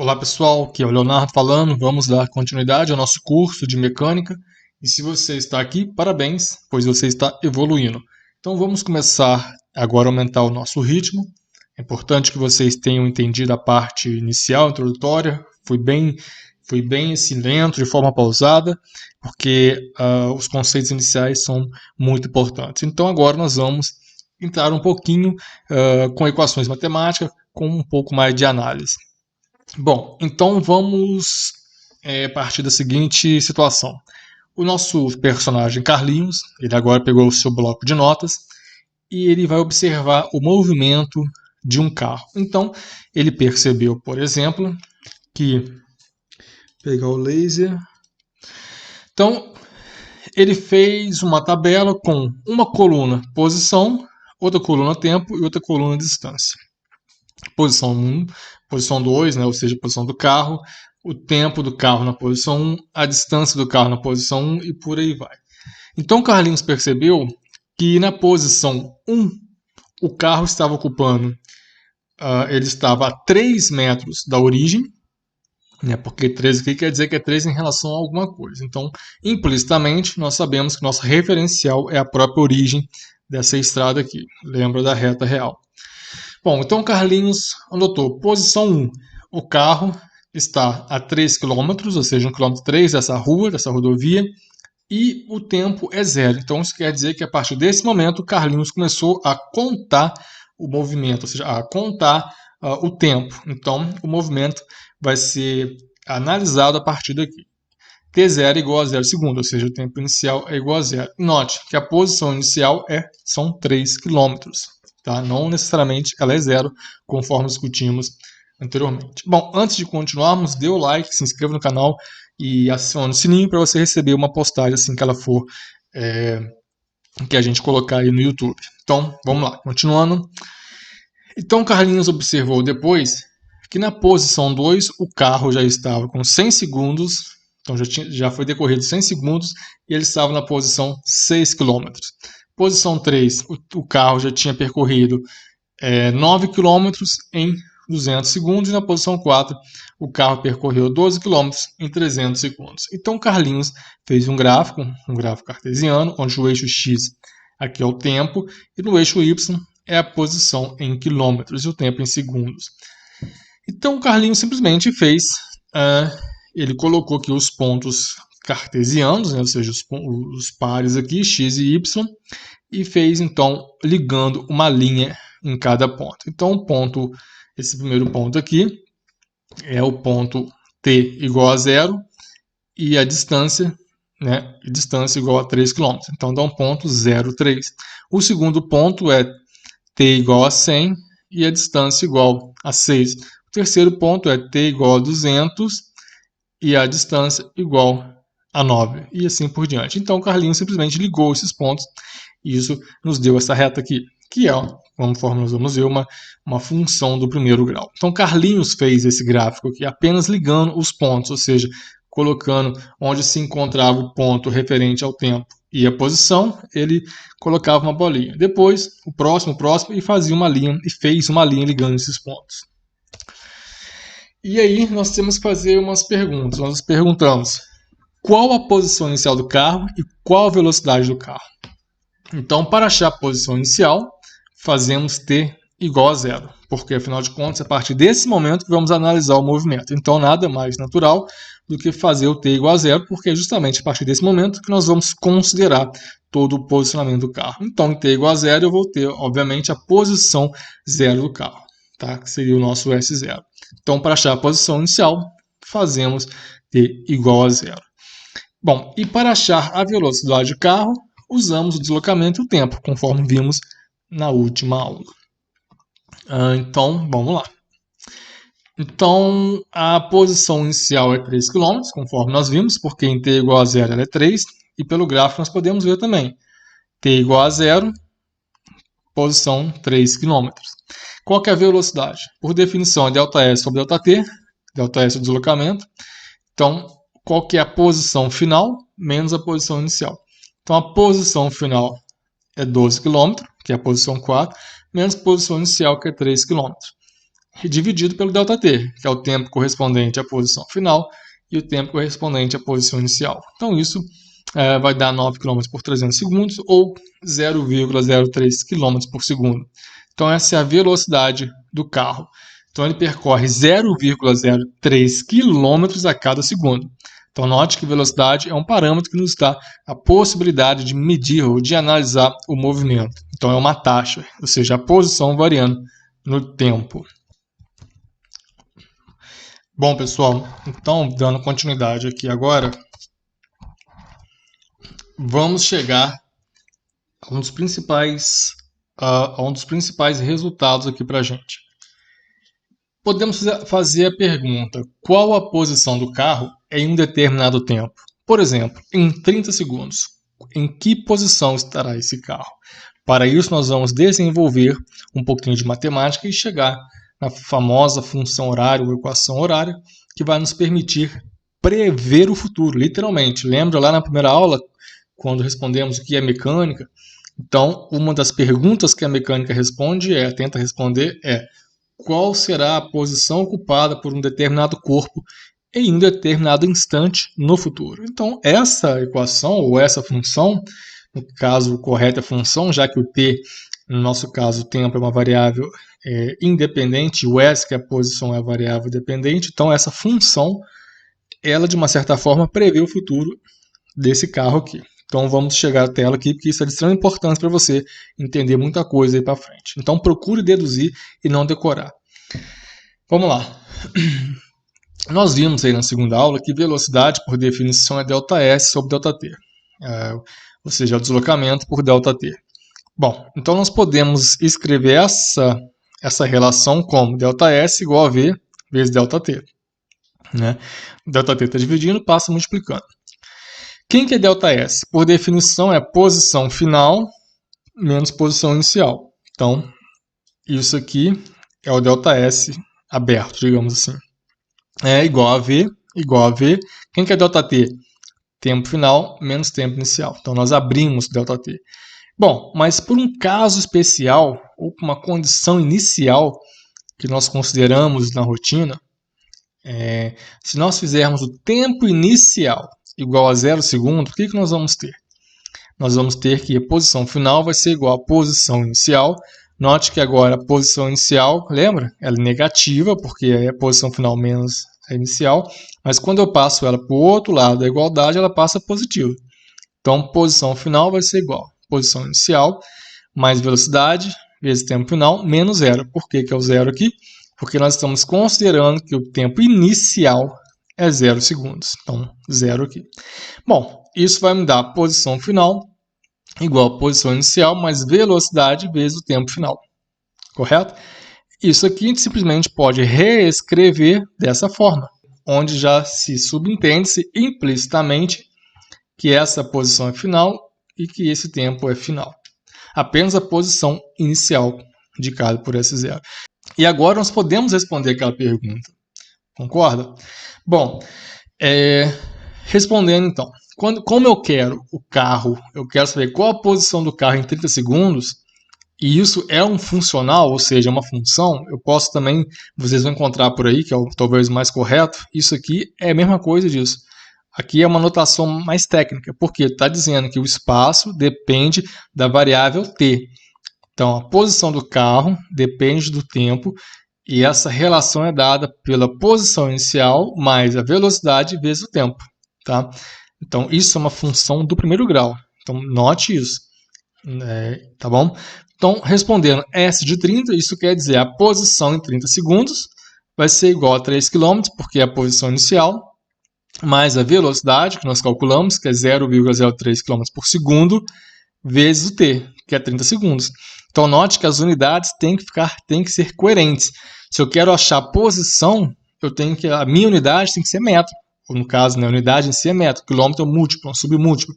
Olá pessoal, aqui é o Leonardo falando. Vamos dar continuidade ao nosso curso de mecânica. E se você está aqui, parabéns, pois você está evoluindo. Então vamos começar agora a aumentar o nosso ritmo. É importante que vocês tenham entendido a parte inicial, introdutória. Fui bem assim, lento, de forma pausada, porque os conceitos iniciais são muito importantes. Então agora nós vamos entrar um pouquinho com equações matemáticas, com um pouco mais de análise. Bom, então vamos partir da seguinte situação. O nosso personagem Carlinhos, ele agora pegou o seu bloco de notas e ele vai observar o movimento de um carro. Então, ele percebeu, por exemplo, que... Pegar o laser... Então, ele fez uma tabela com uma coluna posição, outra coluna tempo e outra coluna distância. Posição 1, posição 2, né, ou seja, a posição do carro, o tempo do carro na posição 1, a distância do carro na posição 1 e por aí vai. Então Carlinhos percebeu que na posição 1 o carro estava ocupando, ele estava a 3 metros da origem, né, porque 3 aqui quer dizer que é 3 em relação a alguma coisa. Então, implicitamente, nós sabemos que nosso referencial é a própria origem dessa estrada aqui. Lembra da reta real. Bom, então Carlinhos anotou, posição 1, o carro está a 3 km, ou seja, 1,3 km dessa rua, dessa rodovia, e o tempo é 0. Então isso quer dizer que a partir desse momento Carlinhos começou a contar o movimento, ou seja, a contar o tempo. Então o movimento vai ser analisado a partir daqui. T0 é igual a 0 segundos, ou seja, o tempo inicial é igual a 0. Note que a posição inicial são 3 km. Tá? Não necessariamente ela é 0, conforme discutimos anteriormente. Bom, antes de continuarmos, dê o like, se inscreva no canal e acione o sininho para você receber uma postagem assim que ela for que a gente colocar aí no YouTube. Então, vamos lá, continuando. Então, Carlinhos observou depois que na posição 2 o carro já estava com 100 segundos, então já foi decorrido 100 segundos e ele estava na posição 6 km. Posição 3, o carro já tinha percorrido 9 km em 200 segundos, e na posição 4 o carro percorreu 12 km em 300 segundos. Então Carlinhos fez um gráfico cartesiano, onde o eixo X aqui é o tempo, e no eixo Y é a posição em quilômetros e o tempo em segundos. Então Carlinhos simplesmente fez, ele colocou aqui os pontos cartesianos, né, ou seja, os pares aqui, x e y, e fez então ligando uma linha em cada ponto. Então esse primeiro ponto aqui é o ponto t igual a 0 e a distância, né, distância igual a 3 km. Então dá um ponto 0,3. O segundo ponto é t igual a 100 e a distância igual a 6. O terceiro ponto é t igual a 200 e a distância igual a 9. E assim por diante. Então Carlinhos simplesmente ligou esses pontos e isso nos deu essa reta aqui, que é, conforme nós vamos ver, uma função do primeiro grau. Então Carlinhos fez esse gráfico aqui apenas ligando os pontos, ou seja, colocando onde se encontrava o ponto referente ao tempo e a posição, ele colocava uma bolinha. Depois, o próximo, e fazia uma linha, e fez uma linha ligando esses pontos. E aí nós temos que fazer umas perguntas. Nós nos perguntamos qual a posição inicial do carro e qual a velocidade do carro. Então, para achar a posição inicial, fazemos t igual a 0, porque afinal de contas, a partir desse momento, vamos analisar o movimento. Então, nada mais natural do que fazer o t igual a 0, porque é justamente a partir desse momento que nós vamos considerar todo o posicionamento do carro. Então, em t igual a 0, eu vou ter, obviamente, a posição 0 do carro, tá? Que seria o nosso S0. Então, para achar a posição inicial, fazemos t igual a 0. Bom, e para achar a velocidade do carro, usamos o deslocamento e o tempo, conforme vimos na última aula. Então, vamos lá. Então, a posição inicial é 3 km, conforme nós vimos, porque em t igual a 0 ela é 3, e pelo gráfico nós podemos ver também. t igual a 0, posição 3 km. Qual que é a velocidade? Por definição, é ΔS sobre ΔT, ΔS é o deslocamento. Então, qual que é a posição final menos a posição inicial? Então, a posição final é 12 km, que é a posição 4, menos a posição inicial, que é 3 km. dividido pelo ΔT, que é o tempo correspondente à posição final e o tempo correspondente à posição inicial. Então isso vai dar 9 km por 300 segundos ou 0,03 km por segundo. Então essa é a velocidade do carro. Então ele percorre 0,03 km a cada segundo. Então note que velocidade é um parâmetro que nos dá a possibilidade de medir ou de analisar o movimento. Então é uma taxa, ou seja, a posição variando no tempo. Bom, pessoal, então dando continuidade aqui agora, vamos chegar a um dos principais resultados aqui para a gente. Podemos fazer a pergunta: qual a posição do carro em um determinado tempo? Por exemplo, em 30 segundos, em que posição estará esse carro? Para isso, nós vamos desenvolver um pouquinho de matemática e chegar na famosa função horária ou equação horária, que vai nos permitir prever o futuro, literalmente. Lembra lá na primeira aula, quando respondemos o que é mecânica? Então, uma das perguntas que a mecânica tenta responder é: qual será a posição ocupada por um determinado corpo em um determinado instante no futuro? Então, essa equação ou essa função, no caso, correta função, já que o t, no nosso caso, o tempo é uma variável independente, o s, que é a posição, é a variável dependente, então essa função, ela de uma certa forma prevê o futuro desse carro aqui. Então vamos chegar à tela aqui, porque isso é de extrema importância para você entender muita coisa aí para frente. Então procure deduzir e não decorar. Vamos lá. Nós vimos aí na segunda aula que velocidade, por definição, é ΔS sobre ΔT. Ou seja, o deslocamento por ΔT. Bom, então nós podemos escrever essa relação como ΔS igual a V vezes ΔT. Né? ΔT está dividindo, passa multiplicando. Quem que é ΔS? Por definição é posição final menos posição inicial. Então, isso aqui é o ΔS aberto, digamos assim. É igual a V. Quem que é ΔT? Tempo final menos tempo inicial. Então, nós abrimos ΔT. Bom, mas por um caso especial, ou por uma condição inicial que nós consideramos na rotina, se nós fizermos o tempo inicial igual a 0 segundo, o que nós vamos ter? Nós vamos ter que a posição final vai ser igual à posição inicial. Note que agora a posição inicial, lembra? Ela é negativa, porque é a posição final menos a inicial. Mas quando eu passo ela para o outro lado da igualdade, ela passa positiva. Então, posição final vai ser igual a posição inicial mais velocidade vezes tempo final menos zero. Por que é o zero aqui? Porque nós estamos considerando que o tempo inicial é 0 segundos. Então, 0 aqui. Bom, isso vai me dar a posição final igual a posição inicial mais velocidade vezes o tempo final. Correto? Isso aqui a gente simplesmente pode reescrever dessa forma, onde já se subentende-se implicitamente que essa posição é final e que esse tempo é final. Apenas a posição inicial indicada por esse zero. E agora nós podemos responder aquela pergunta. Concorda? Bom, respondendo então, como eu quero o carro, eu quero saber qual a posição do carro em 30 segundos, e isso é um funcional, ou seja, uma função, eu posso também, vocês vão encontrar por aí, que é talvez o mais correto, isso aqui é a mesma coisa disso. Aqui é uma notação mais técnica, porque está dizendo que o espaço depende da variável t. Então, a posição do carro depende do tempo, e essa relação é dada pela posição inicial mais a velocidade vezes o tempo. Tá? Então, isso é uma função do primeiro grau. Então, note isso. Tá bom? Então, respondendo S de 30, isso quer dizer a posição em 30 segundos vai ser igual a 3 km, porque é a posição inicial, mais a velocidade, que nós calculamos, que é 0,03 km por segundo, vezes o t, que é 30 segundos. Então, note que as unidades têm que ser coerentes. Se eu quero achar a posição, a minha unidade tem que ser metro. Ou no caso, a unidade em si é metro, quilômetro é múltiplo, um submúltiplo.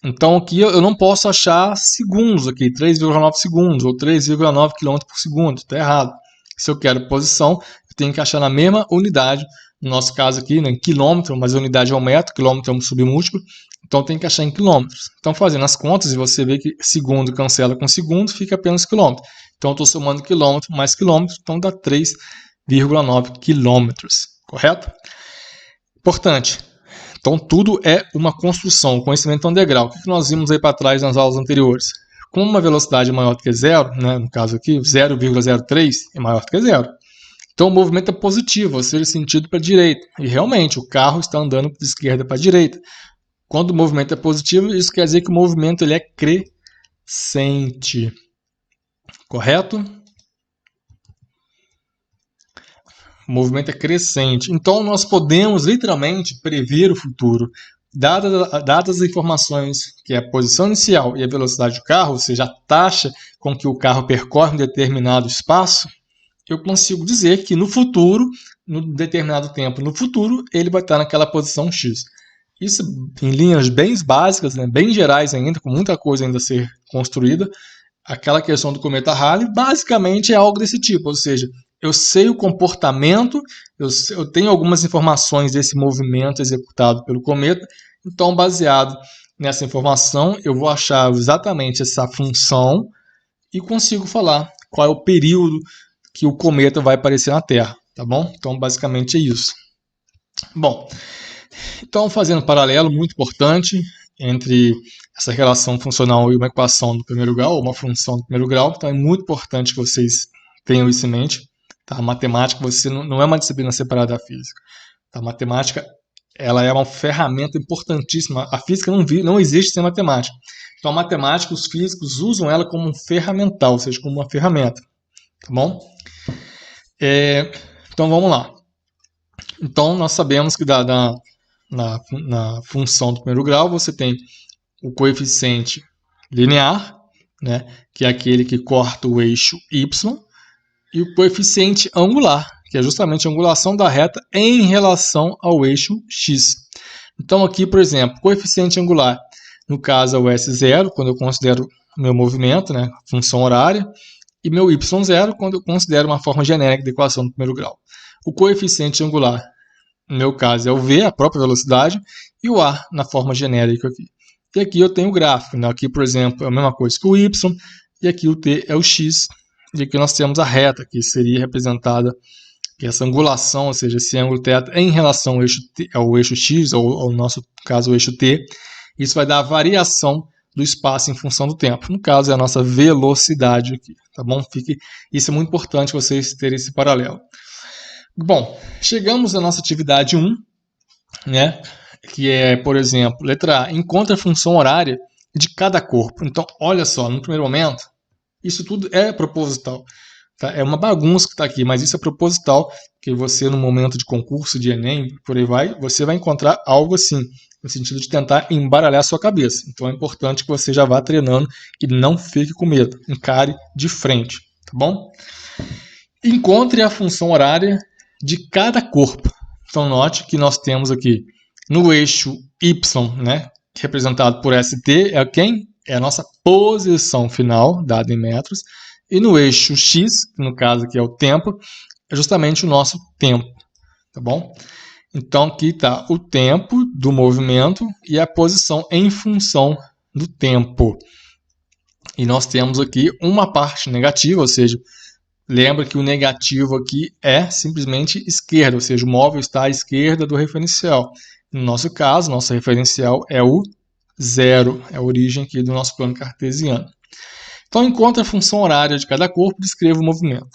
Então, aqui eu não posso achar segundos, aqui 3,9 segundos ou 3,9 km por segundo. Está errado. Se eu quero posição, eu tenho que achar na mesma unidade. No nosso caso aqui, em quilômetro, mas a unidade é um metro, quilômetro é um submúltiplo. Então, tem que achar em quilômetros. Então, fazendo as contas, e você vê que segundo cancela com segundo, fica apenas quilômetro. Então, eu estou somando quilômetro mais quilômetro, então dá 3,9 quilômetros, correto? Importante. Então, tudo é uma construção, o conhecimento é um degrau. O que nós vimos aí para trás nas aulas anteriores? Com uma velocidade maior do que zero, né, no caso aqui, 0,03 é maior do que zero. Então, o movimento é positivo, ou seja, sentido para a direita. E realmente, o carro está andando de esquerda para a direita. Quando o movimento é positivo, isso quer dizer que o movimento ele é crescente. Correto? O movimento é crescente. Então, nós podemos literalmente prever o futuro. Dadas as informações que é a posição inicial e a velocidade do carro, ou seja, a taxa com que o carro percorre um determinado espaço, eu consigo dizer que no futuro, no determinado tempo no futuro, ele vai estar naquela posição X. Isso em linhas bem básicas, né, bem gerais ainda, com muita coisa ainda a ser construída. Aquela questão do cometa Halley basicamente é algo desse tipo, ou seja, eu sei o comportamento, eu tenho algumas informações desse movimento executado pelo cometa, então baseado nessa informação eu vou achar exatamente essa função e consigo falar qual é o período que o cometa vai aparecer na Terra, tá bom? Então basicamente é isso. Bom, então fazendo um paralelo muito importante entre essa relação funcional e uma equação do primeiro grau, ou uma função do primeiro grau, então é muito importante que vocês tenham isso em mente. Tá? A matemática você não é uma disciplina separada da física. Tá? A matemática ela é uma ferramenta importantíssima. A física não existe sem matemática. Então a matemática, os físicos usam ela como um ferramental, ou seja, como uma ferramenta. Tá bom? Então vamos lá. Então nós sabemos que na função do primeiro grau você tem o coeficiente linear, né, que é aquele que corta o eixo y, e o coeficiente angular, que é justamente a angulação da reta em relação ao eixo x. Então aqui, por exemplo, coeficiente angular, no caso é o S0, quando eu considero o meu movimento, né, função horária, e meu y0, quando eu considero uma forma genérica da equação do primeiro grau. O coeficiente angular, no meu caso, é o v, a própria velocidade, e o a na forma genérica aqui. E aqui eu tenho o gráfico, né? Aqui, por exemplo, é a mesma coisa que o y, e aqui o t é o x, e aqui nós temos a reta, que seria representada, que é essa angulação, ou seja, esse ângulo θ em relação ao eixo x, ou ao nosso caso o eixo t, isso vai dar a variação do espaço em função do tempo. No caso, é a nossa velocidade aqui, tá bom? Isso é muito importante vocês terem esse paralelo. Bom, chegamos à nossa atividade 1, né? Que é, por exemplo, letra A, encontra a função horária de cada corpo. Então, olha só, no primeiro momento, isso tudo é proposital. Tá? É uma bagunça que está aqui, mas isso é proposital, que você, no momento de concurso, de Enem, por aí vai, você vai encontrar algo assim, no sentido de tentar embaralhar a sua cabeça. Então, é importante que você já vá treinando e não fique com medo. Encare de frente, tá bom? Encontre a função horária de cada corpo. Então, note que nós temos aqui no eixo Y, né, representado por ST, é quem? É a nossa posição final, dada em metros. E no eixo X, no caso aqui é o tempo, é justamente o nosso tempo. Tá bom? Então aqui está o tempo do movimento e a posição em função do tempo. E nós temos aqui uma parte negativa, ou seja, lembra que o negativo aqui é simplesmente esquerda, ou seja, o móvel está à esquerda do referencial. No nosso caso, nosso referencial é o zero, é a origem aqui do nosso plano cartesiano. Então, encontre a função horária de cada corpo e descreva o movimento.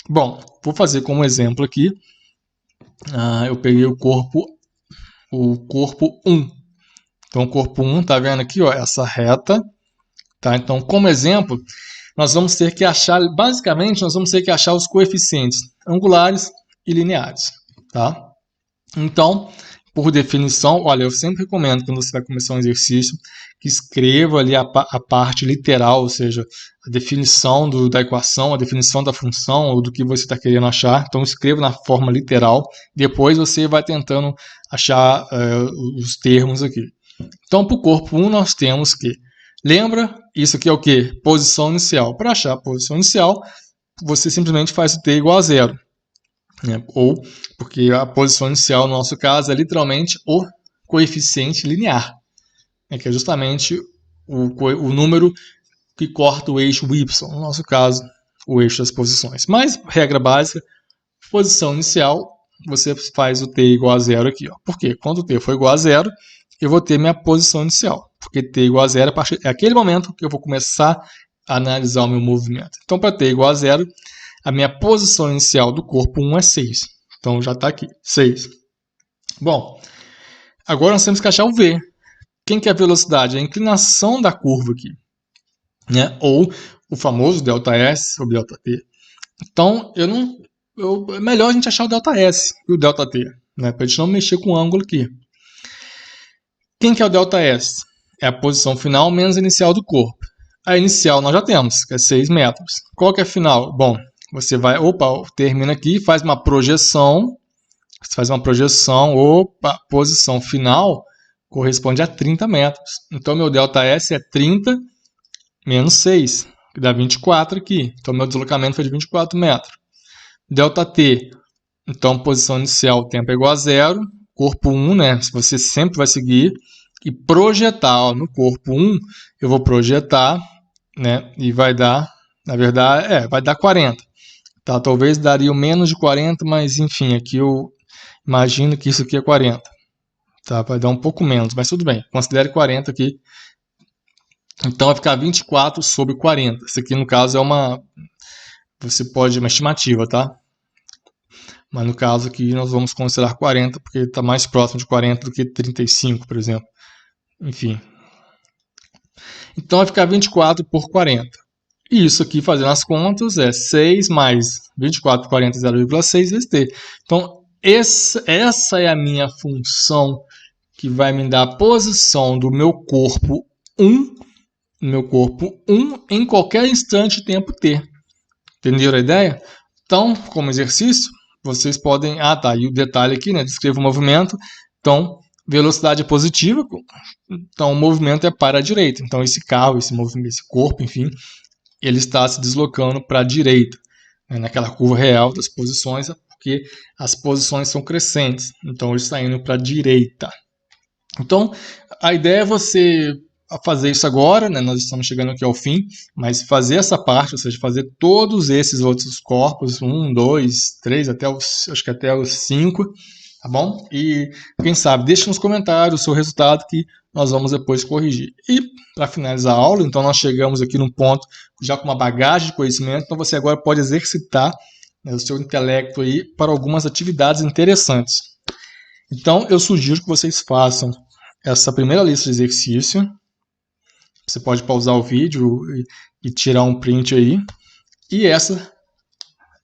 Bom, vou fazer como exemplo aqui. Eu peguei o corpo 1. Então, o corpo 1, tá vendo aqui, ó, essa reta. Tá? Então, como exemplo, nós vamos ter que achar, basicamente, nós vamos ter que achar os coeficientes angulares e lineares. Tá? Então, por definição, olha, eu sempre recomendo, quando você vai começar um exercício, que escreva ali a parte literal, ou seja, a definição da equação, a definição da função, ou do que você está querendo achar. Então, escreva na forma literal, depois você vai tentando achar os termos aqui. Então, para o corpo 1, nós temos que, lembra, isso aqui é o quê? Posição inicial. Para achar a posição inicial, você simplesmente faz o t igual a zero. Ou, porque a posição inicial, no nosso caso, é literalmente o coeficiente linear, que é justamente o número que corta o eixo Y, no nosso caso, o eixo das posições. Mas, regra básica, posição inicial, você faz o t igual a 0 aqui. Ó. Por quê? Quando o t for igual a 0, eu vou ter minha posição inicial. Porque t igual a 0 é aquele momento que eu vou começar a analisar o meu movimento. Então, para t igual a 0, a minha posição inicial do corpo 1 é 6. Então, já está aqui, 6. Bom, agora nós temos que achar o v. Quem que é a velocidade? A inclinação da curva aqui. Né? Ou o famoso ΔS ou ΔT. Então, é melhor a gente achar o ΔS e o ΔT, né? Para a gente não mexer com o ângulo aqui. Quem que é o ΔS? É a posição final menos a inicial do corpo. A inicial nós já temos, que é 6 metros. Qual que é a final? Bom, você vai, termina aqui, faz uma projeção. Você faz uma projeção, posição final corresponde a 30 metros. Então, meu ΔS é 30 menos 6, que dá 24 aqui. Então, meu deslocamento foi de 24 metros. ΔT, então, posição inicial, o tempo é igual a 0. Corpo 1, né? Você sempre vai seguir. E projetar, ó, no corpo 1, eu vou projetar, né? E vai dar, na verdade, vai dar 40. Tá? Talvez daria menos de 40, mas enfim, aqui eu imagino que isso aqui é 40. Tá? Vai dar um pouco menos, mas tudo bem. Considere 40 aqui. Então vai ficar 24 sobre 40. Isso aqui, no caso, é uma estimativa, tá? Mas no caso aqui nós vamos considerar 40, porque está mais próximo de 40 do que 35, por exemplo. Enfim. Então vai ficar 24 por 40. E isso aqui, fazendo as contas, é 6 mais 24 por 40, 0,6 vezes t. Então, essa é a minha função que vai me dar a posição do meu corpo 1, em qualquer instante de tempo t. Entenderam a ideia? Então, como exercício, vocês podem... e o detalhe aqui, né? Descreva o movimento. Então, velocidade é positiva, então o movimento é para a direita. Então, esse carro, esse corpo, enfim, ele está se deslocando para a direita, né? Naquela curva real das posições, porque as posições são crescentes. Então, ele está indo para a direita. Então, a ideia é você fazer isso agora, né? Nós estamos chegando aqui ao fim, mas fazer essa parte, ou seja, fazer todos esses outros corpos, 1, 2, 3, acho que até os 5, tá bom? E quem sabe, deixe nos comentários o seu resultado que nós vamos depois corrigir. E para finalizar a aula, então nós chegamos aqui num ponto já com uma bagagem de conhecimento, então você agora pode exercitar, né, o seu intelecto aí para algumas atividades interessantes. Então eu sugiro que vocês façam essa primeira lista de exercício. Você pode pausar o vídeo e tirar um print aí. E essa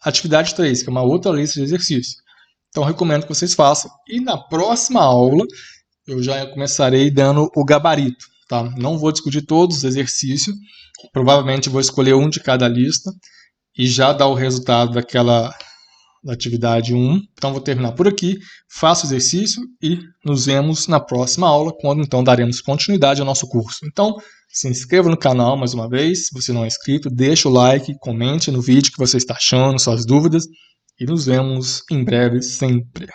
atividade 3, que é uma outra lista de exercício. Então, eu recomendo que vocês façam. E na próxima aula, eu já começarei dando o gabarito. Tá? Não vou discutir todos os exercícios. Provavelmente vou escolher um de cada lista e já dar o resultado da atividade 1. Então, vou terminar por aqui. Faço o exercício e nos vemos na próxima aula, quando então daremos continuidade ao nosso curso. Então, se inscreva no canal mais uma vez, se você não é inscrito, deixa o like, comente no vídeo o que você está achando, suas dúvidas, e nos vemos em breve sempre.